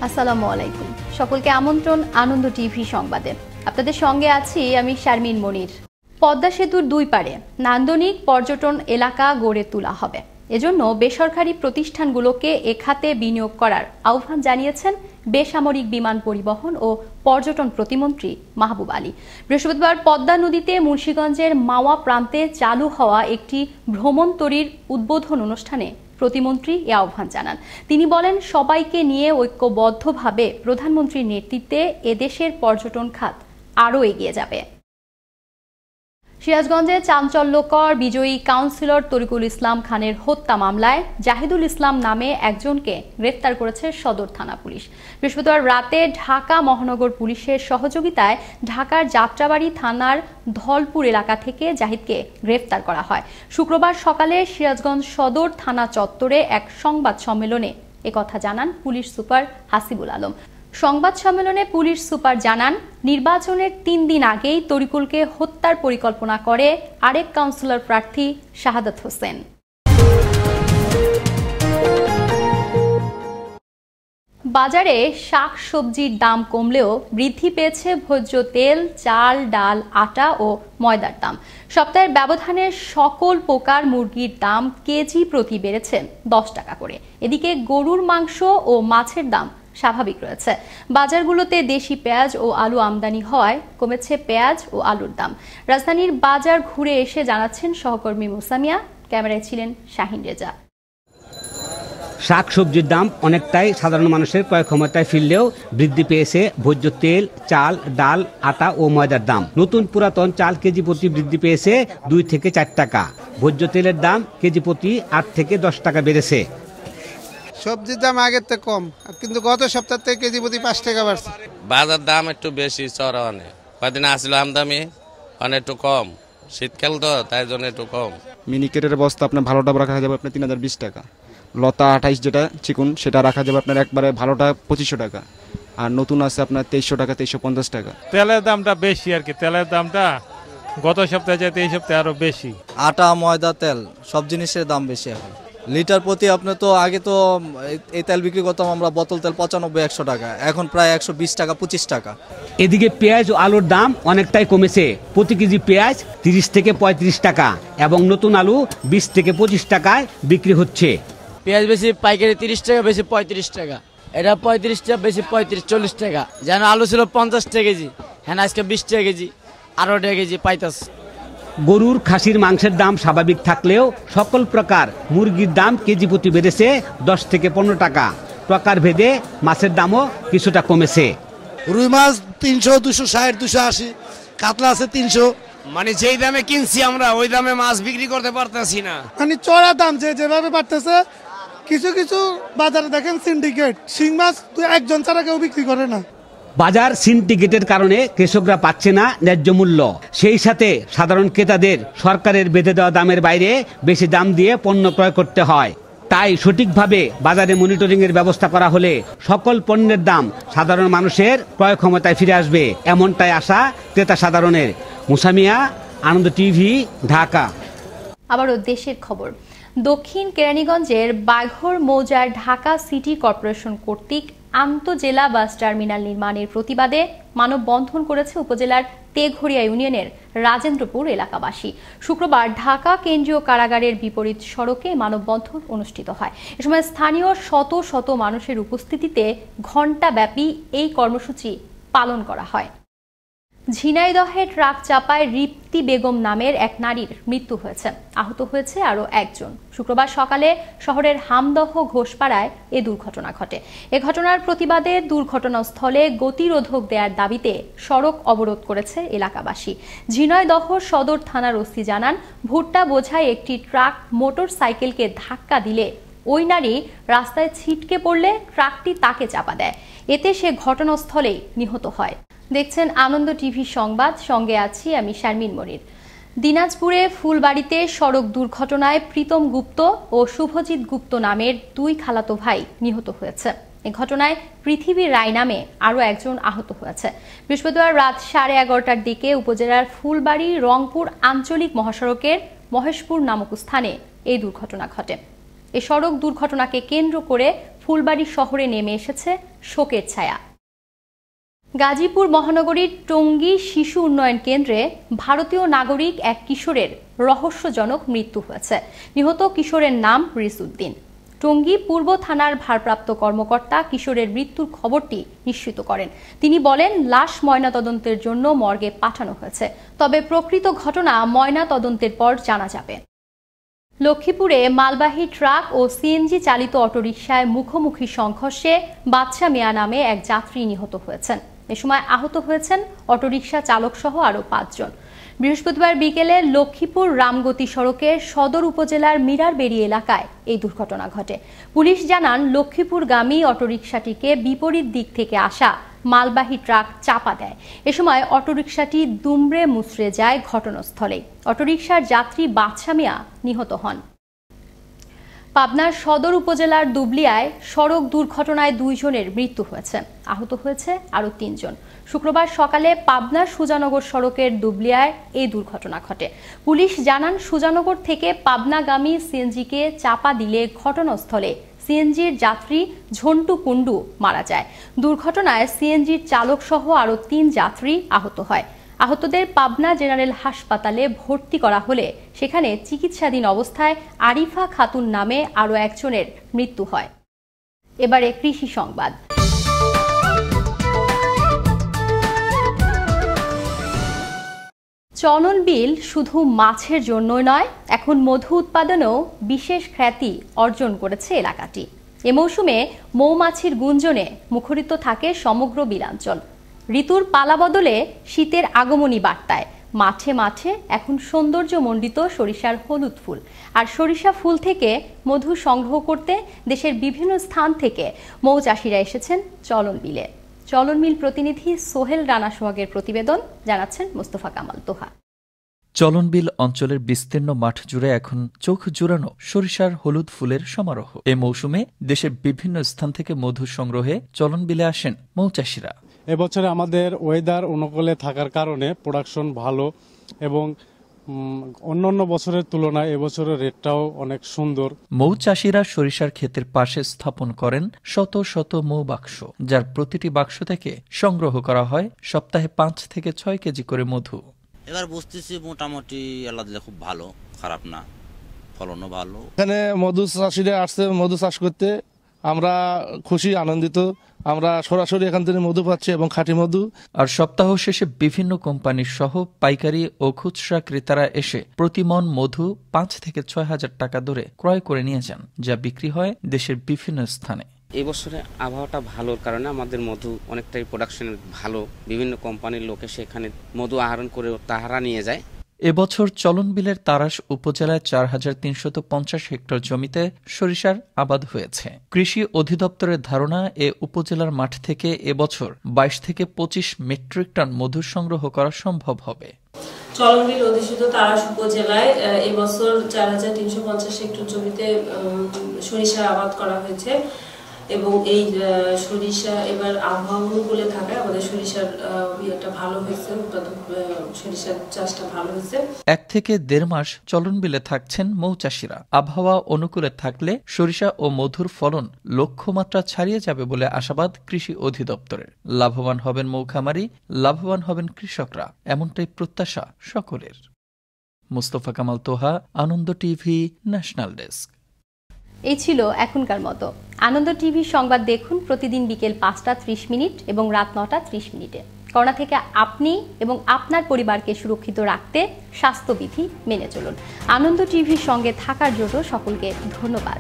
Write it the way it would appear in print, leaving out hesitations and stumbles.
আসসালামু আলাইকুম। সকলকে আমন্ত্রণ আনন্দ টিভি সংবাদে। আপনাদের সঙ্গে আছি আমি শারমিন মনির। পদ্মা সেতুর দুই পারে নান্দনিক পর্যটন এলাকা গড়ে তোলা হবে। এজন্য বেসরকারি প্রতিষ্ঠানগুলোকে এ খাতে বিনিয়োগ করার আহ্বান জানিয়েছেন বেসামরিক বিমান পরিবহন ও পর্যটন প্রতিমন্ত্রী মাহবুব আলী। বৃহস্পতিবার পদ্মা নদীতে মুন্সিগঞ্জের মাওয়া প্রান্তে চালু হওয়া একটি ভ্রমণতরীর উদ্বোধন অনুষ্ঠানে প্রতিমন্ত্রী এ আহ্বান জানান। তিনি বলেন, সবাইকে নিয়ে ঐক্যবদ্ধভাবে প্রধানমন্ত্রীর নেতৃত্বে এদেশের পর্যটন খাত আরও এগিয়ে যাবে। সিরাজগঞ্জে চাঞ্চল্যকর বিজয়ী কাউন্সিলর তরিকুল ইসলাম খানের হত্যা মামলায় জাহিদুল ইসলাম নামে একজনকে গ্রেফতার করেছে সদর থানা পুলিশ। বৃহস্পতিবার রাতে ঢাকা মহানগর পুলিশের সহযোগিতায় ঢাকার যাত্রাবাড়ি থানার ধলপুর এলাকা থেকে জাহিদকে গ্রেফতার করা হয়। শুক্রবার সকালে সিরাজগঞ্জ সদর থানা চত্বরে এক সংবাদ সম্মেলনে একথা জানান পুলিশ সুপার হাসিবুল আলম। সংবাদ সম্মেলনে পুলিশ সুপার জানান, নির্বাচনের 3 দিন আগেই তরিকুলকে হত্যার পরিকল্পনা করে আরেক কাউন্সিলর প্রার্থী শাহাদাত হোসেন। বাজারে শাক সবজির দাম কমলেও বৃদ্ধি পেয়েছে ভোজ্য তেল, চাল, ডাল, আটা ও ময়দার দাম। সপ্তাহের ব্যবধানে সকল প্রকার মুরগির দাম কেজি প্রতি বেড়েছে 10 টাকা করে। এদিকে গরুর মাংস ও মাছের দাম স্বাভাবিক রয়েছে। বাজারগুলোতে দেশি পেঁয়াজ ও আলু আমদানি হওয়ায় কমেছে পেঁয়াজ ও আলুর দাম। রাজধানীর বাজার ঘুরে এসে জানাচ্ছেন সহকর্মী মুসামিয়া। ক্যামেরায় ছিলেন শাহিন রেজা। শাক সবজির দাম অনেকটাই সাধারণ মানুষের ক্রয় ক্ষমতায় ফিরলেও বৃদ্ধি পেয়েছে ভোজ্য তেল, চাল, ডাল, আটা ও ময়দার দাম। নতুন পুরাতন চাল কেজি প্রতি বৃদ্ধি পেয়েছে 2 থেকে 4 টাকা। ভোজ্য তেলের দাম কেজি প্রতি 8 থেকে 10 টাকা বেড়েছে। সবজির দাম আগের থেকে কম, কিন্তু গত সপ্তাহ থেকে কেজি প্রতি 5 টাকা বাড়ছে। বাজার দাম একটু বেশি চড়া, অনেক কদিন আসলো আমদামি অনেক একটু কম, শীতকাল তো তাই জন্য একটু কম। মিনিকেটের বস্তা আপনার ভালোটা রাখা যাবে আপনার 3020 টাকা, লতা 28 যেটা চিকুন সেটা রাখা যাবে আপনার একবারে ভালোটা 2500 টাকা, আর নতুন আছে আপনার 2300 টাকা, 2350 টাকা। তেলের দামটা বেশি আর কি, তেলের দামটা গত সপ্তাহে যেতে এই সপ্তাহে আরো বেশি। আটা, ময়দা, তেল সব জিনিসের দাম বেশি এখন। লিটার প্রতি আপনার তো আগে তো এই তেল বিক্রি করতাম আমরা বোতল তেল 95-100 টাকা, এখন প্রায় 120 টাকা 25 টাকা। এদিকে পেঁয়াজ ও আলুর দাম অনেকটাই কমেছে। প্রতি কেজি পেঁয়াজ 30 থেকে 35 টাকা এবং নতুন আলু 20 থেকে 25 টাকায় বিক্রি হচ্ছে। পেঁয়াজ বেশি পাইকারি 30 টাকা, বেশি 35 টাকা। এটা 35 টাকা, বেশি 35-40 টাকা। যেন আলু ছিল 50 টাকা কেজি, হ্যাঁ আজকে 20 টাকা কেজি, 18 টাকা কেজি পাইতাস। গরুর, খাসির মাংসের দাম স্বাভাবিক থাকলেও সকল প্রকার মুরগির দাম কেজি প্রতি বেড়েছে 10 থেকে 15 টাকা। প্রকার ভেদে মাছের দামও কিছুটা কমেছে। রুই মাছ 300, 260, 280, কাতলা আছে 300। মানে যেই দামে কিনছি আমরা ওই দামে মাছ বিক্রি করতে পারতেছি না। মানে চড়া দাম যেভাবে বাড়তেছে, কিছু কিছু বাজারে দেখেন সিন্ডিকেট শিং মাছ একজন ছাড়া কেউ বিক্রি করে না। বাজার সিন্ডিকেটের কারণে কৃষকরা পাচ্ছে না ন্যায্য মূল্য। সেই সাথে সাধারণ ক্রেতাদের সরকারের বেঁধে দেওয়া দামের বাইরে বেশি দাম দিয়ে পণ্য ক্রয় করতে হয়। তাই সঠিকভাবে বাজারে মনিটরিং এর ব্যবস্থা করা হলে সকল পণ্যের দাম সাধারণ মানুষের ক্রয় ক্ষমতায় ফিরে আসবে, এমনটাই আশা ক্রেতা সাধারণের। মুসামিয়া, আনন্দ টিভি, ঢাকা। আবারও দেশের খবর। দক্ষিণ কেরানীগঞ্জের বাঘর মৌজার ঢাকা সিটি কর্পোরেশন কর্তৃক আন্তঃজেলা বাস টার্মিনাল নির্মাণের প্রতিবাদে মানববন্ধন করেছে উপজেলার তেঘরিয়া ইউনিয়নের রাজেন্দ্রপুর এলাকাবাসী। শুক্রবার ঢাকা কেন্দ্রীয় কারাগারের বিপরীত সড়কে মানববন্ধন অনুষ্ঠিত হয়। এ সময় স্থানীয় শত শত মানুষের উপস্থিতিতে ঘণ্টাব্যাপী এই কর্মসূচি পালন করা হয়। ঝিনাইদহে ট্রাক চাপায় রিপ্তি বেগম নামের এক নারীর মৃত্যু হয়েছে, আহত হয়েছে আরও একজন। শুক্রবার সকালে শহরের হামদহ ঘোষপাড়ায় এ দুর্ঘটনা ঘটে। এ ঘটনার প্রতিবাদে দুর্ঘটনাস্থলে গতিরোধক দেওয়ার দাবিতে সড়ক অবরোধ করেছে এলাকাবাসী। ঝিনাইদহ সদর থানার ওসি জানান, ভুট্টা বোঝাই একটি ট্রাক মোটর সাইকেলকে ধাক্কা দিলে ওই নারী রাস্তায় ছিটকে পড়লে ট্রাকটি তাকে চাপা দেয়। এতে সে ঘটনাস্থলেই নিহত হয়। দেখছেন আনন্দ টিভি সংবাদ, সঙ্গে আছি আমি শারমিন মনির। দিনাজপুরে ফুলবাড়িতে সড়ক দুর্ঘটনায় প্রীতম গুপ্ত ও শুভজিৎ গুপ্ত নামের 2 খালাতো ভাই নিহত হয়েছে। এ ঘটনায় পৃথিবী রায় নামে আরও একজন আহত হয়েছে। বৃহস্পতিবার রাত 11:30টার দিকে উপজেলার ফুলবাড়ি রংপুর আঞ্চলিক মহাসড়কের মহেশপুর নামক স্থানে এই দুর্ঘটনা ঘটে। এই সড়ক দুর্ঘটনাকে কেন্দ্র করে ফুলবাড়ী শহরে নেমে এসেছে শোকের ছায়া। গাজীপুর মহানগরীর টঙ্গী শিশু উন্নয়ন কেন্দ্রে ভারতীয় নাগরিক এক কিশোরের রহস্যজনক মৃত্যু হয়েছে। নিহত কিশোরের নাম রিসউদ্দিন। টঙ্গী পূর্ব থানার ভারপ্রাপ্ত কর্মকর্তা কিশোরের মৃত্যুর খবরটি নিশ্চিত করেন। তিনি বলেন, লাশ ময়নাতদন্তের জন্য মর্গে পাঠানো হয়েছে, তবে প্রকৃত ঘটনা ময়নাতদন্তের পর জানা যাবে। লক্ষ্মীপুরে মালবাহী ট্রাক ও সিএনজি চালিত অটোরিকশায় মুখোমুখি সংঘর্ষে বাদশা মিয়া নামে এক যাত্রী নিহত হয়েছেন। এ সময় আহত হয়েছেন অটোরিকশা চালক সহ আরও 5 জন। বৃহস্পতিবার বিকেলে লক্ষ্মীপুর রামগতি সড়কের সদর উপজেলার মিরারবেড়ি এলাকায় এই দুর্ঘটনা ঘটে। পুলিশ জানান, লক্ষ্মীপুরগামী অটোরিকশাটিকে বিপরীত দিক থেকে আসা মালবাহী ট্রাক চাপা দেয়। এ সময় অটোরিকশাটি দুমড়ে মুচড়ে যায় ঘটনাস্থলে। অটোরিকশার যাত্রী বাদশা মিয়া নিহত হন। পাবনার সদর উপজেলার দুবলিয়ায় সড়ক দুর্ঘটনায় 2 জনের মৃত্যু হয়েছে, আহত হয়েছে আরও 3 জন। শুক্রবার সকালে পাবনার সুজানগর সড়কের দুবলিয়ায় এই দুর্ঘটনা ঘটে। পুলিশ জানান, সুজানগর থেকে পাবনাগামী সিএনজিকে চাপা দিলে ঘটনাস্থলে সিএনজির যাত্রী ঝন্টু কুন্ডু মারা যায়। দুর্ঘটনায় সিএনজির চালক সহ আরও 3 যাত্রী আহত হয়। আহতদের পাবনা জেনারেল হাসপাতালে ভর্তি করা হলে সেখানে চিকিৎসাধীন অবস্থায় আরিফা খাতুন নামে আরও একজনের মৃত্যু হয়। এবারে কৃষি সংবাদ। চলন বিল শুধু মাছের জন্যই নয়, এখন মধু উৎপাদনেও বিশেষ খ্যাতি অর্জন করেছে এলাকাটি। এ মৌসুমে মৌমাছির গুঞ্জনে মুখরিত থাকে সমগ্র বিলাঞ্চল। ঋতুর পালা বদলে শীতের আগমনী বার্তায় মাঠে মাঠে এখন সৌন্দর্যমণ্ডিত সরিষার হলুদ ফুল। আর সরিষা ফুল থেকে মধু সংগ্রহ করতে দেশের বিভিন্ন স্থান থেকে মৌচাষিরা এসেছেন চলন বিলে। চলন মিল প্রতিনিধি সোহেল রানা সোহাগের প্রতিবেদন, জানাচ্ছেন মোস্তফা কামাল তোহা। চলনবিল অঞ্চলের বিস্তীর্ণ মাঠ জুড়ে এখন চোখ জুড়ানো সরিষার হলুদ ফুলের সমারোহ। এ মৌসুমে দেশের বিভিন্ন স্থান থেকে মধু সংগ্রহে চলনবিলে আসেন মৌচাষিরা। এবছরে আমাদের ওয়েদার অনুকূলে থাকার কারণে প্রোডাকশন ভালো এবং অন্যান্য বছরের তুলনায় এবছরের রেটটাও অনেক সুন্দর। মৌচাষিরা সরিষার ক্ষেতের পাশে স্থাপন করেন শত শত মৌ বাক্স, যার প্রতিটি বাক্স থেকে সংগ্রহ করা হয় সপ্তাহে 5 থেকে 6 কেজি করে মধু। এবার বুঝতেছি মোটামুটি আল্লাহ দিলে খুব ভালো, খারাপ না, ফলনও ভালো। এখানে মধু চাষিরা আসছে মধু চাষ করতে, আমরা খুশি আনন্দিত। আমরা সরাসরি এখান থেকে মধু পাচ্ছি এবং খাঁটি মধু। আর সপ্তাহ শেষে বিভিন্ন কোম্পানির সহ পাইকারি ও খুচরা ক্রেতারা এসে প্রতি মন মধু 5 থেকে 6 হাজার টাকা দরে ক্রয় করে নিয়ে যান, যা বিক্রি হয় দেশের বিভিন্ন স্থানে। এবছরে আবহাওয়াটা ভালোর কারণে আমাদের মধু অনেকটাই প্রোডাকশন ভালো। বিভিন্ন কোম্পানির লোক এসে এখানে মধু আহরণ করে তাহারা নিয়ে যায়। এবছর চলনবিলের তারাস উপজেলায় 4350 হেক্টর জমিতে সরিষার আবাদ হয়েছে। কৃষি অধিদপ্তরের ধারণা, এ উপজেলার মাঠ থেকে এবছর 22 থেকে 25 মেট্রিক টন মধু সংগ্রহ করা সম্ভব হবে। চলনবিল অধিষ্ঠিত তারাস উপজেলায় এবছর 4350 হেক্টর জমিতে সরিষা আবাদ করা হয়েছে এবং এই সরিষা এবার আবহাওয়া অনুকূলে থাকায় আমাদের সরিষার ইয়েটা ভালো হয়েছে, সরিষার চাষটা ভালো হয়েছে। 1 থেকে 1.5 মাস চলনবিলে থাকছেন মৌচাষিরা। আবহাওয়া অনুকূলে থাকলে সরিষা ও মধুর ফলন লক্ষ্যমাত্রা ছাড়িয়ে যাবে বলে আশাবাদ কৃষি অধিদপ্তরের। লাভবান হবেন মৌখামারি, লাভবান হবেন কৃষকরা, এমনটাই প্রত্যাশা সকলের। মোস্তফা কামাল তোহা, আনন্দ টিভি, ন্যাশনাল ডেস্ক। এই ছিল এখনকার মতো। আনন্দ টিভি সংবাদ দেখুন প্রতিদিন বিকেল 5টা 30 মিনিট এবং রাত 9টা 30 মিনিটে। করোনা থেকে আপনি এবং আপনার পরিবারকে সুরক্ষিত রাখতে স্বাস্থ্যবিধি মেনে চলুন। আনন্দ টিভির সঙ্গে থাকার জন্য সকলকে ধন্যবাদ।